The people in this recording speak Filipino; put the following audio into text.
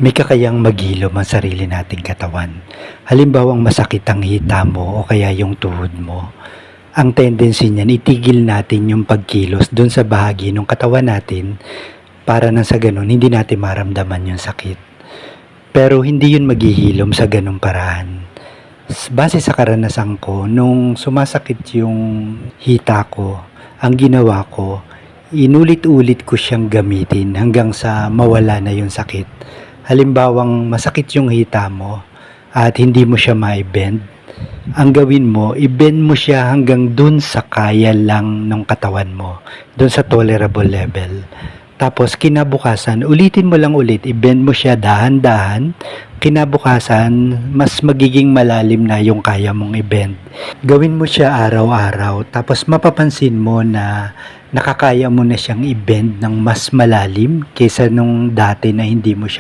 May kakayang maghilom ang sarili nating katawan. Halimbawang masakit ang hita mo o kaya yung tuhod mo. Ang tendency niyan, itigil natin yung pagkilos dun sa bahagi ng katawan natin para nang sa ganun hindi natin maramdaman yung sakit. Pero hindi yun maghihilom sa ganung paraan. Base sa karanasan ko, nung sumasakit yung hita ko, ang ginawa ko, inulit-ulit ko siyang gamitin hanggang sa mawala na yung sakit. Halimbawang masakit yung hita mo at hindi mo siya mai-bend, ang gawin mo, i-bend mo siya hanggang dun sa kaya lang ng katawan mo, dun sa tolerable level. Tapos kinabukasan, ulitin mo lang ulit, i-bend mo siya dahan-dahan. Kinabukasan, mas magiging malalim na yung kaya mong i-bend. Gawin mo siya araw-araw, tapos mapapansin mo na nakakaya mo na siyang i-bend ng mas malalim kaysa nung dati na hindi mo siya